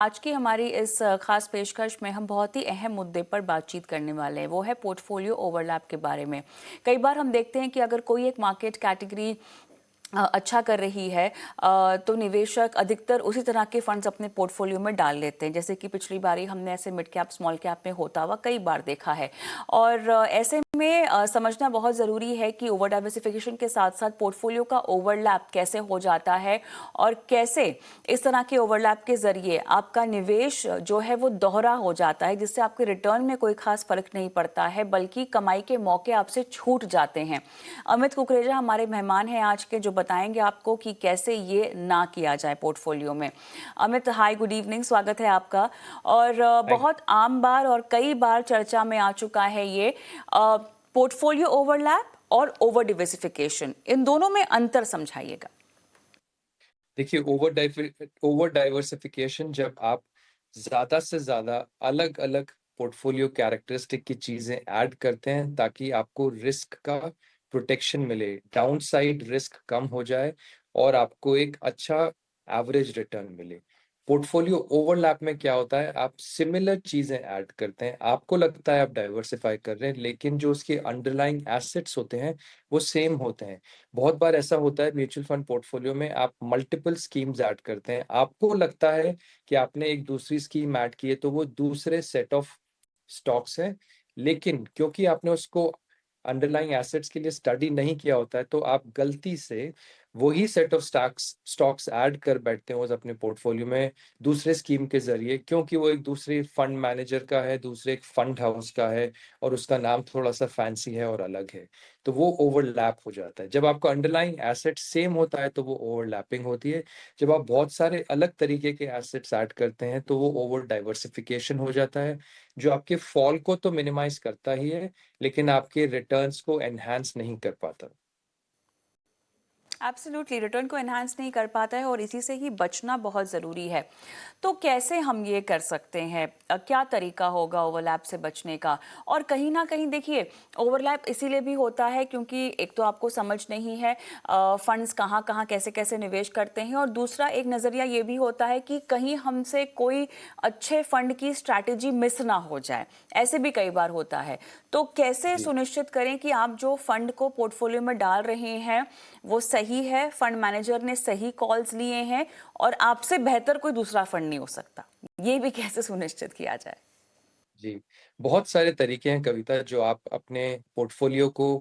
आज की हमारी इस खास पेशकश में हम बहुत ही अहम मुद्दे पर बातचीत करने वाले हैं। वो है पोर्टफोलियो ओवरलैप के बारे में। कई बार हम देखते हैं कि अगर कोई एक मार्केट कैटेगरी अच्छा कर रही है तो निवेशक अधिकतर उसी तरह के फंड्स अपने पोर्टफोलियो में डाल लेते हैं, जैसे कि पिछली बारी हमने ऐसे मिड कैप स्मॉल कैप में होता हुआ कई बार देखा है। और ऐसे में समझना बहुत ज़रूरी है कि ओवर डाइवर्सिफिकेशन के साथ साथ पोर्टफोलियो का ओवरलैप कैसे हो जाता है और कैसे इस तरह के ओवरलैप के ज़रिए आपका निवेश जो है वो दोहरा हो जाता है, जिससे आपके रिटर्न में कोई खास फर्क नहीं पड़ता है बल्कि कमाई के मौके आपसे छूट जाते हैं। अमित कुकरेजा हमारे मेहमान हैं आज के, जो बताएंगे आपको कि कैसे ये ना किया जाए पोर्टफोलियो में। अमित, हाय, गुड इवनिंग, स्वागत है आपका। और बहुत आम बार और कई बार चर्चा में आ चुका है ये पोर्टफोलियो ओवरलैप और ओवर डिवर्सिफिकेशन, इन दोनों में अंतर समझाइएगा। देखिए, ओवर डाइवर्सिफिकेशन जब आप ज़्यादा से ज़्यादा अलग-अलग पोर्टफोलियो कैरेक्टरिस्टिक की चीज़ें ऐड करते हैं ताकि आपको रिस्क का प्रोटेक्शन मिले, डाउनसाइड रिस्क कम हो जाए और आपको एक अच्छा एवरेज रिटर्न मिले। पोर्टफोलियो ओवरलैप में क्या होता है, आप सिमिलर चीज़ें ऐड करते हैं, आपको लगता है आप डाइवर्सिफाई कर रहे हैं, लेकिन जो उसके अंडरलाइंग एसेट्स होते हैं, वो सेम होते हैं। बहुत बार ऐसा होता है म्यूचुअल फंड पोर्टफोलियो में आप मल्टीपल स्कीम्स ऐड करते हैं, आपको लगता है कि आपने एक दूसरी स्कीम ऐड की है तो वो दूसरे सेट ऑफ स्टॉक्स हैं, लेकिन क्योंकि आपने उसको अंडरलाइंग एसेट्स के लिए स्टडी नहीं किया होता है तो आप गलती से वही सेट ऑफ स्टॉक्स ऐड कर बैठते हैं उस अपने पोर्टफोलियो में दूसरे स्कीम के जरिए, क्योंकि वो एक दूसरे फंड मैनेजर का है, दूसरे एक फंड हाउस का है और उसका नाम थोड़ा सा फैंसी है और अलग है, तो वो ओवरलैप हो जाता है। जब आपका अंडरलाइंग एसेट सेम होता है तो वो ओवरलैपिंग होती है। जब आप बहुत सारे अलग तरीके के एसेट्स ऐड करते हैं तो वो ओवर डाइवर्सिफिकेशन हो जाता है, जो आपके फॉल को तो मिनिमाइज करता ही है, लेकिन आपके रिटर्न्स को एनहांस नहीं कर पाता। एब्सोल्युटली, रिटर्न को एनहांस नहीं कर पाता है और इसी से ही बचना बहुत ज़रूरी है। तो कैसे हम ये कर सकते हैं? क्या तरीका होगा ओवरलैप से बचने का? और कहीं ना कहीं देखिए, ओवरलैप इसीलिए भी होता है क्योंकि एक तो आपको समझ नहीं है फंड्स कहाँ कहाँ कैसे कैसे निवेश करते हैं, और दूसरा एक नज़रिया ये भी होता है कि कहीं हमसे कोई अच्छे फंड की स्ट्रैटेजी मिस ना हो जाए। ऐसे भी कई बार होता है। तो कैसे जी सुनिश्चित करें कि आप जो फंड को पोर्टफोलियो में डाल रहे हैं वो सही है, फंड मैनेजर ने सही कॉल्स लिए हैं और आपसे बेहतर कोई दूसरा फंड नहीं हो सकता? ये भी कैसे सुनिश्चित किया जाए? जी, बहुत सारे तरीके हैं कविता, जो आप अपने पोर्टफोलियो को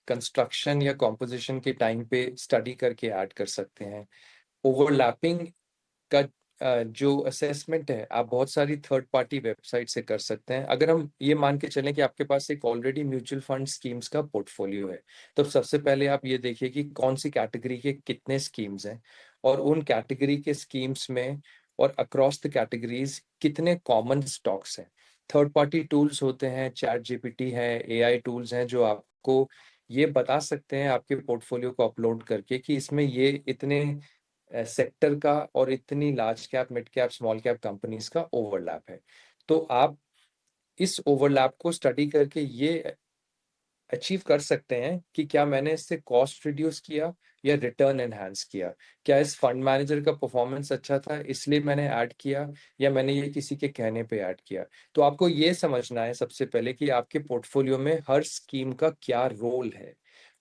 कंस्ट्रक्शन या कॉम्पोजिशन के टाइम पे स्टडी करके ऐड कर सकते हैं। ओवरलैपिंग का जो असेसमेंट है, आप बहुत सारी थर्ड पार्टी वेबसाइट से कर सकते हैं। अगर हम ये मान के चलें कि आपके पास एक ऑलरेडी म्यूचुअल फंड स्कीम्स का पोर्टफोलियो है, तो सबसे पहले आप ये देखिए कि कौन सी कैटेगरी के कितने स्कीम्स हैं और उन कैटेगरी के स्कीम्स में और अक्रॉस द कैटेगरीज कितने कॉमन स्टॉक्स हैं। थर्ड पार्टी टूल्स होते हैं, चैट जीपीटी है, एआई टूल्स हैं, जो आपको ये बता सकते हैं आपके पोर्टफोलियो को अपलोड करके कि इसमें ये इतने सेक्टर का और इतनी large cap, mid cap, small cap companies का ओवरलैप है। तो आप इस ओवरलैप को स्टडी करके ये अचीव कर सकते हैं कि क्या मैंने इससे कॉस्ट रिड्यूस किया या रिटर्न एनहांस किया। क्या इस फंड मैनेजर का परफॉर्मेंस अच्छा था इसलिए मैंने ऐड किया, या मैंने ये किसी के कहने पे ऐड किया। तो आपको ये समझना है सबसे पहले कि आपके पोर्टफोलियो में हर स्कीम का क्या रोल है,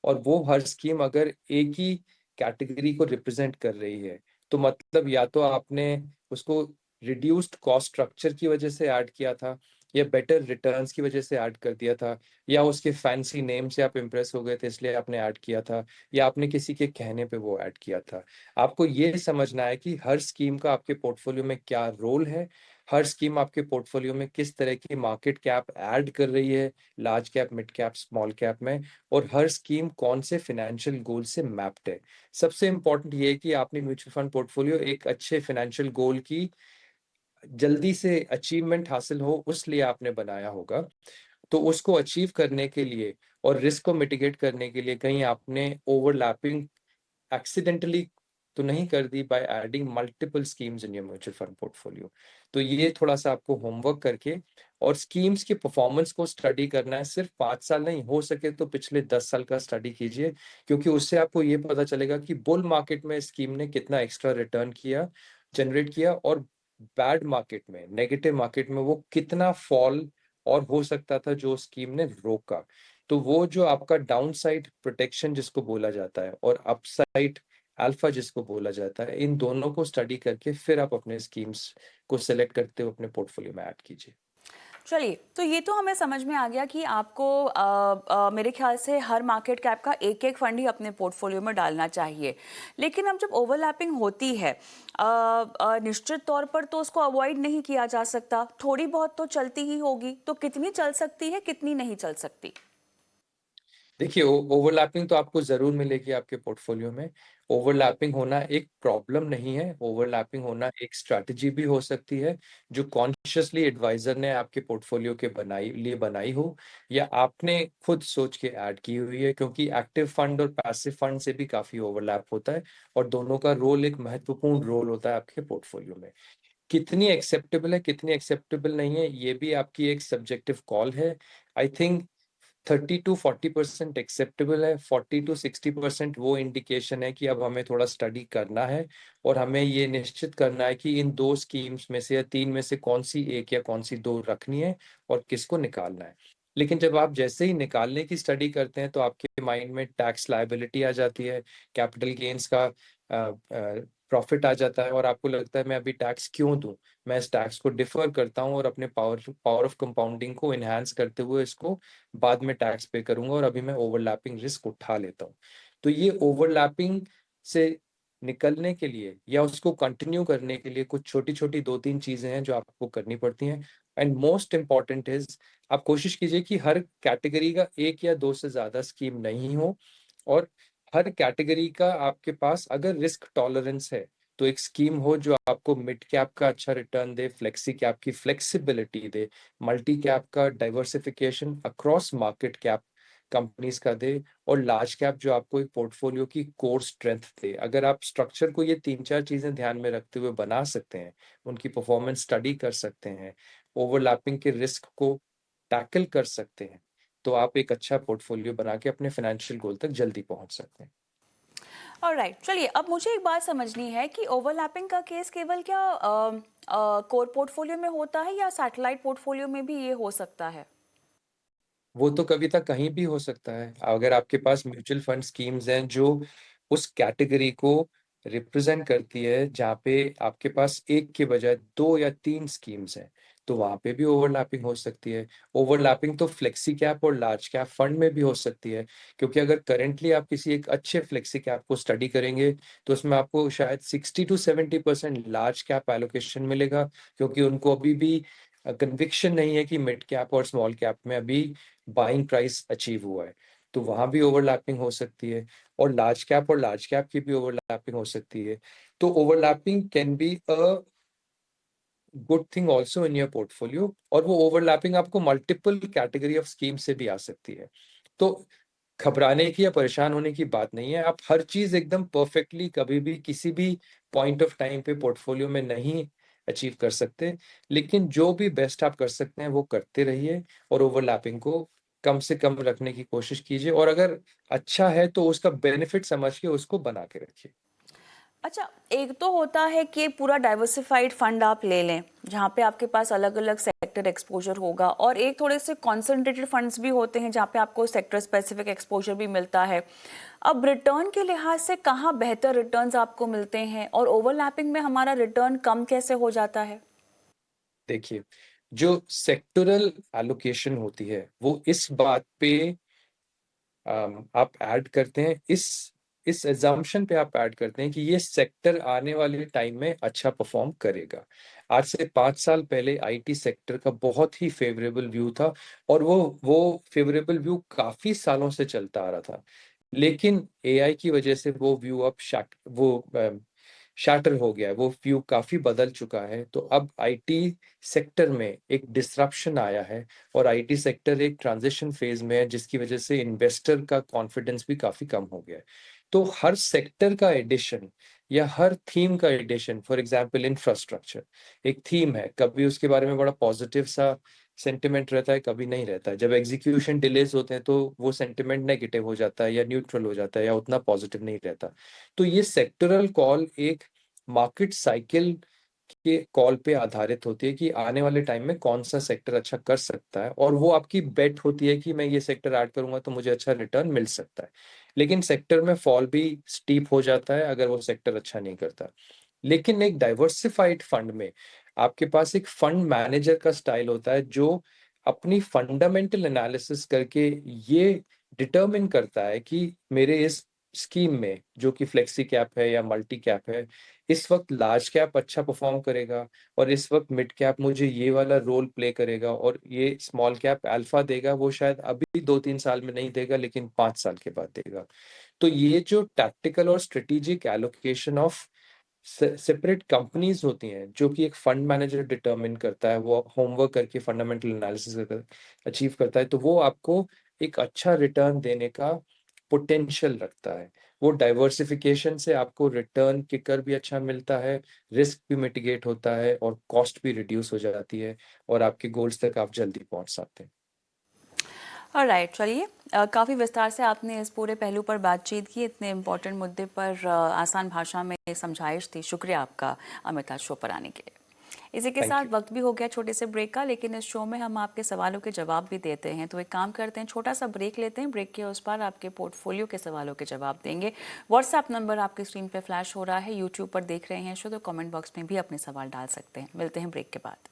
और वो हर स्कीम अगर एक ही कैटेगरी को रिप्रेजेंट कर रही है तो मतलब या तो आपने उसको रिड्यूस्ड कॉस्ट स्ट्रक्चर की वजह से ऐड किया था, या बेटर रिटर्न्स की वजह से ऐड कर दिया था, या उसके फैंसी नेम से आप इम्प्रेस हो गए थे इसलिए आपने ऐड किया था, या आपने किसी के कहने पे वो ऐड किया था। आपको ये समझना है कि हर स्कीम का आपके पोर्टफोलियो में क्या रोल है, हर स्कीम आपके पोर्टफोलियो में किस तरह की मार्केट कैप ऐड कर रही है, large cap, mid cap, small cap में, और हर स्कीम कौन से फाइनेंशियल गोल से मैप्ड है। सबसे इंपॉर्टेंट ये है कि आपने म्यूचुअल फंड पोर्टफोलियो एक अच्छे फाइनेंशियल गोल की जल्दी से अचीवमेंट हासिल हो उसलिए आपने बनाया होगा। तो उसको अचीव करने के लिए और रिस्क को मिटिगेट करने के लिए कहीं आपने ओवरलैपिंग एक्सीडेंटली तो नहीं कर दी by adding multiple schemes in your mutual fund portfolio. तो ये थोड़ा सा आपको होमवर्क करके और स्कीम्स की परफॉर्मेंस को स्टडी करना है। सिर्फ 5 साल नहीं, हो सके तो पिछले 10 साल का स्टडी कीजिए, क्योंकि उससे आपको ये पता चलेगा कि बुल मार्केट में स्कीम ने कितना एक्स्ट्रा रिटर्न किया, जनरेट किया, और बैड मार्केट में, नेगेटिव मार्केट में वो कितना फॉल और हो सकता था जो स्कीम ने रोका। तो वो जो आपका डाउन साइड प्रोटेक्शन जिसको बोला जाता है और अपसाइड अल्फा जिसको बोला जाता है, इन दोनों को स्टडी करके फिर आप अपने स्कीम्स को सिलेक्ट करते हुए अपने पोर्टफोलियो में ऐड कीजिए। चलिए, तो ये तो हमें समझ में आ गया कि आपको मेरे ख्याल से हर मार्केट कैप का एक एक फंड ही अपने पोर्टफोलियो में डालना चाहिए। लेकिन अब जब ओवरलैपिंग होती है, निश्चित तौर पर तो उसको अवॉइड नहीं किया जा सकता, थोड़ी बहुत तो चलती ही होगी। तो कितनी चल सकती है, कितनी नहीं चल सकती? देखिए, ओवरलैपिंग तो आपको जरूर मिलेगी आपके पोर्टफोलियो में। ओवरलैपिंग होना एक प्रॉब्लम नहीं है, ओवरलैपिंग होना एक स्ट्रैटेजी भी हो सकती है जो कॉन्शियसली एडवाइजर ने आपके पोर्टफोलियो के बनाई हो, या आपने खुद सोच के ऐड की हुई है, क्योंकि एक्टिव फंड और पैसिव फंड से भी काफी ओवरलैप होता है और दोनों का रोल एक महत्वपूर्ण रोल होता है आपके पोर्टफोलियो में। कितनी एक्सेप्टेबल है, कितनी एक्सेप्टेबल नहीं है, ये भी आपकी एक सब्जेक्टिव कॉल है। आई थिंक 30 to 40% एक्सेप्टेबल है, 40 to 60% वो इंडिकेशन है कि अब हमें थोड़ा स्टडी करना है और हमें ये निश्चित करना है कि इन दो स्कीम्स में से या तीन में से कौन सी एक या कौन सी दो रखनी है और किसको निकालना है। लेकिन जब आप जैसे ही निकालने की स्टडी करते हैं तो आपके माइंड में टैक्स लायबिलिटी आ जाती है, कैपिटल गेन्स का प्रॉफिट आ जाता है और आपको लगता है मैं अभी टैक्स क्यों दूं, मैं इस टैक्स को डिफर करता हूं और अपने पावर ऑफ कंपाउंडिंग को एनहांस करते हुए इसको बाद में टैक्स पे करूंगा और अभी मैं ओवरलैपिंग रिस्क उठा लेता हूँ। तो ये ओवरलैपिंग से निकलने के लिए या उसको कंटिन्यू करने के लिए कुछ छोटी छोटी दो तीन चीजें हैं जो आपको करनी पड़ती हैं। एंड मोस्ट इम्पॉर्टेंट इज, आप कोशिश कीजिए कि हर कैटेगरी का एक या दो से ज्यादा स्कीम नहीं हो, और हर कैटेगरी का आपके पास अगर रिस्क टॉलरेंस है तो एक स्कीम हो जो आपको मिड कैप का अच्छा रिटर्न दे, फ्लेक्सी कैप की फ्लेक्सिबिलिटी दे, मल्टी कैप का diversification across market cap companies का दे, और लार्ज कैप जो आपको एक पोर्टफोलियो की कोर स्ट्रेंथ दे। अगर आप स्ट्रक्चर को ये तीन चार चीजें ध्यान में रखते हुए बना सकते हैं, उनकी परफॉर्मेंस स्टडी कर सकते हैं, ओवरलैपिंग के रिस्क को टैकल कर सकते हैं, तो आप एक अच्छा पोर्टफोलियो बना के अपने फाइनेंशियल गोल तक जल्दी पहुंच सकते हैं। ऑलराइट, चलिए, अब मुझे एक बात समझनी है कि ओवरलैपिंग का केस केवल क्या कोर पोर्टफोलियो में होता है या सैटेलाइट पोर्टफोलियो में भी ये हो सकता है? वो तो कविता कहीं भी हो सकता है। अगर आपके पास म्यूचुअल फंड स्कीम्स हैं जो उस कैटेगरी को रिप्रेजेंट करती है, जहाँ पे आपके पास एक के बजाय दो या तीन स्कीम्स हैं, तो वहां पे भी ओवरलैपिंग हो सकती है। ओवरलैपिंग तो फ्लेक्सी कैप और लार्ज कैप फंड में भी हो सकती है, क्योंकि अगर करेंटली आप किसी एक अच्छे फ्लेक्सी कैप को स्टडी करेंगे तो उसमें आपको शायद 60 to 70% लार्ज कैप एलोकेशन मिलेगा, क्योंकि उनको अभी भी कन्विक्शन नहीं है कि मिड कैप और स्मॉल कैप में अभी बाइंग प्राइस अचीव हुआ है। तो वहां भी ओवरलैपिंग हो सकती है, और लार्ज कैप की भी ओवरलैपिंग हो सकती है। तो overlapping can be a good thing also in your portfolio, और वो ओवरलैपिंग आपको मल्टीपल कैटेगरी ऑफ स्कीम से भी आ सकती है। तो घबराने की या परेशान होने की बात नहीं है। आप हर चीज एकदम परफेक्टली कभी भी किसी भी पॉइंट ऑफ टाइम पे पोर्टफोलियो में नहीं अचीव कर सकते, लेकिन जो भी बेस्ट आप कर सकते हैं वो करते रहिए और ओवरलैपिंग को कम से कम रखने की कोशिश कीजिए, और अगर अच्छा है तो उसका बेनिफिट समझ के उसको बना के रखिए। अच्छा, एक तो होता है कि पूरा डाइवर्सिफाइड फंड आप ले लें जहाँ पे आपके पास अलग अलग सेक्टर एक्सपोजर होगा, और एक थोड़े से कॉन्सेंट्रेटेड फंड्स भी होते हैं जहाँ पे आपको सेक्टर स्पेसिफिक एक्सपोजर भी मिलता है। अब रिटर्न के लिहाज से कहाँ बेहतर रिटर्न्स आपको मिलते हैं, और ओवरलैपिंग में हमारा रिटर्न कम कैसे हो जाता है? देखिए, जो सेक्टरल एलोकेशन होती है वो इस बात पे आप ऐड करते हैं, इस एजम्पशन पे आप ऐड करते हैं कि ये सेक्टर आने वाले टाइम में अच्छा परफॉर्म करेगा। आज से 5 साल पहले आईटी सेक्टर का बहुत ही फेवरेबल व्यू था, और वो फेवरेबल व्यू काफी सालों से चलता आ रहा था। लेकिन एआई की वजह से वो व्यू अब शैटर हो गया है, वो व्यू काफी बदल चुका है। तो अब आईटी सेक्टर में एक डिसरप्शन आया है, और आईटी सेक्टर एक ट्रांजिशन फेज में है, जिसकी वजह से इन्वेस्टर का कॉन्फिडेंस भी काफी कम हो गया है। तो हर सेक्टर का एडिशन या हर थीम का एडिशन, फॉर एग्जांपल इंफ्रास्ट्रक्चर एक थीम है, कभी उसके बारे में बड़ा पॉजिटिव सा सेंटिमेंट रहता है, कभी नहीं रहता है। जब एग्जीक्यूशन डिलेज होते हैं तो वो सेंटिमेंट नेगेटिव हो जाता है या न्यूट्रल हो जाता है या उतना पॉजिटिव नहीं रहता। तो ये सेक्टरल कॉल एक मार्केट साइकिल के कॉल पे आधारित होती है कि आने वाले टाइम में कौन सा सेक्टर अच्छा कर सकता है, और वो आपकी बेट होती है कि मैं ये सेक्टर ऐड करूंगा तो मुझे अच्छा रिटर्न मिल सकता है। लेकिन सेक्टर में फॉल भी स्टीप हो जाता है अगर वो सेक्टर अच्छा नहीं करता। लेकिन एक डाइवर्सिफाइड फंड में आपके पास एक फंड मैनेजर का स्टाइल होता है जो अपनी फंडामेंटल एनालिसिस करके ये डिटरमिन करता है कि मेरे इस स्कीम में, जो कि फ्लेक्सी कैप है या मल्टी कैप है, इस वक्त लार्ज कैप अच्छा परफॉर्म करेगा और इस वक्त मिड कैप मुझे ये वाला रोल प्ले करेगा, और ये स्मॉल कैप अल्फा देगा, वो शायद अभी 2-3 साल में नहीं देगा लेकिन 5 साल के बाद देगा। तो ये जो टैक्टिकल और strategic allocation of separate companies होती हैं जो कि एक फंड मैनेजर डिटरमिन करता है, वो होमवर्क करके फंडामेंटल एनालिसिस कर अचीव करता है, तो वो आपको एक अच्छा रिटर्न देने का पोटेंशियल रखता है। वो डाइवर्सिफिकेशन से आपको रिटर्न किकर भी अच्छा मिलता है, रिस्क भी मिटिगेट होता है और कॉस्ट भी रिड्यूस हो जाती है, और आपके गोल्स तक आप जल्दी पहुंच सकते हैं। ऑलराइट, चलिए, काफ़ी विस्तार से आपने इस पूरे पहलू पर बातचीत की, इतने इम्पोर्टेंट मुद्दे पर आसान भाषा में समझाइश थी। शुक्रिया आपका अमित, आज शो पर आने के लिए। इसी के थैंक साथ यू। वक्त भी हो गया छोटे से ब्रेक का, लेकिन इस शो में हम आपके सवालों के जवाब भी देते हैं, तो एक काम करते हैं, छोटा सा ब्रेक लेते हैं। ब्रेक के उस पार आपके पोर्टफोलियो के सवालों के जवाब देंगे। व्हाट्सएप नंबर आपकी स्क्रीन पर फ्लैश हो रहा है, यूट्यूब पर देख रहे हैं शो तो कमेंट बॉक्स में भी अपने सवाल डाल सकते हैं। मिलते हैं ब्रेक के बाद।